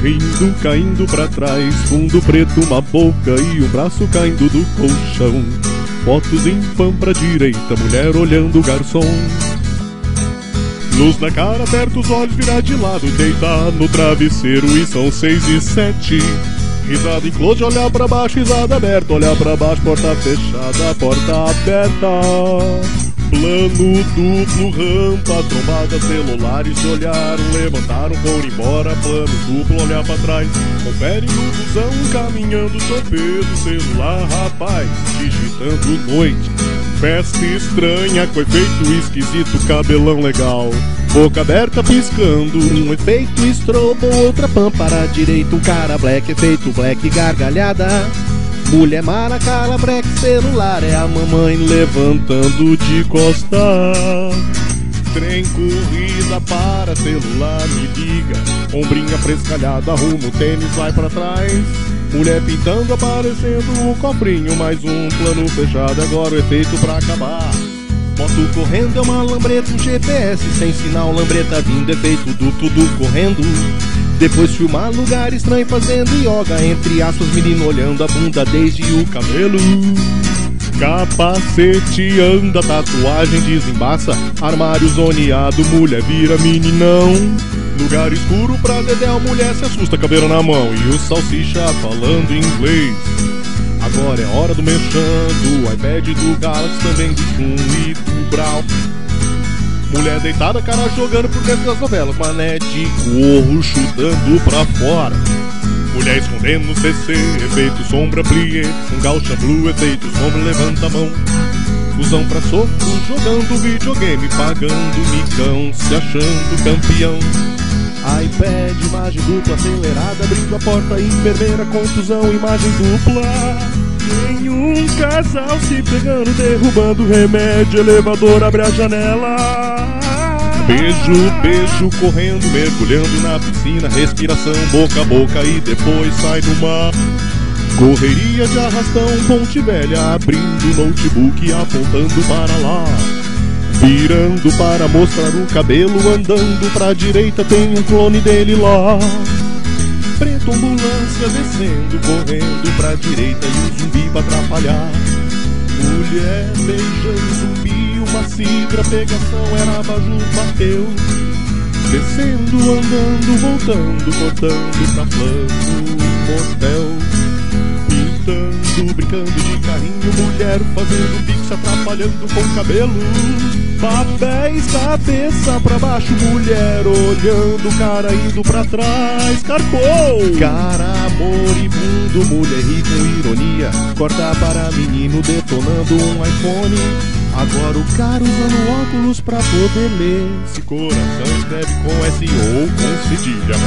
Rindo, caindo pra trás, fundo preto, uma boca e um braço caindo do colchão. Fotos em fã pra direita, mulher olhando o garçom. Luz na cara, aperta os olhos, vira de lado, deita no travesseiro e são 6 e 7. Risada em close, olhar pra baixo, risada aberta, olhar pra baixo, porta fechada, porta aberta. Plano duplo, rampa, trombada, celulares se olharam, levantaram, foram embora. Plano duplo, olhar pra trás, confere no busão, caminhando, torpedo, celular, rapaz, digitando noite. Festa estranha, com efeito esquisito, cabelão legal, boca aberta piscando, um efeito estrobo, outra pâmpara direita, um cara black, efeito black, gargalhada. Mulher mara, cala, break, celular, é a mamãe levantando de costa. Trem, corrida, para, celular, me liga. Ombrinha frescalhada, arruma o tênis, vai pra trás. Mulher pintando, aparecendo o cofrinho, mais um plano fechado, agora o efeito pra acabar. Moto correndo é uma lambreta, um GPS sem sinal, lambreta vindo, efeito do tudo correndo. Depois filmar lugar estranho fazendo yoga, entre aspas, menino olhando a bunda desde o cabelo. Capacete anda, tatuagem desembaça, armário zoneado, mulher vira meninão. Lugar escuro pra dedéu, mulher se assusta, cabelo na mão e o salsicha falando inglês. Agora é hora do merchan, do iPad, do Galaxy, também do Zoom e do Brau. Mulher deitada, cara jogando por dentro das novelas, mané de gorro chutando pra fora. Mulher escondendo no CC, efeito sombra plié, um gaúcha blue, efeito sombra, levanta a mão. Fusão pra soco, jogando videogame, pagando micão, se achando campeão. iPad, imagem dupla acelerada, abrindo a porta, enfermeira, contusão, imagem dupla. Tem um casal se pegando, derrubando remédio, elevador abre a janela. Beijo, beijo, correndo, mergulhando na piscina, respiração boca a boca e depois sai do mar. Correria de arrastão, ponte velha, abrindo notebook e apontando para lá. Virando para mostrar o cabelo, andando pra direita, tem um clone dele lá. Preto, ambulância descendo, correndo pra direita e um zumbi pra atrapalhar. Mulher beijando zumbi, uma cidra, pegação, era abajur, bateu. Descendo, andando, voltando, cortando pra plano, motel. Pintando, brincando de carrinho, mulher fazendo pix, atrapalhando com cabelo. Papéis, cabeça pra baixo, mulher olhando, cara indo pra trás, carpou! Cara moribundo, mulher ri com ironia, corta para menino detonando um iPhone. Agora o cara usando óculos pra poder ler, se coração escreve com S ou com cedilha.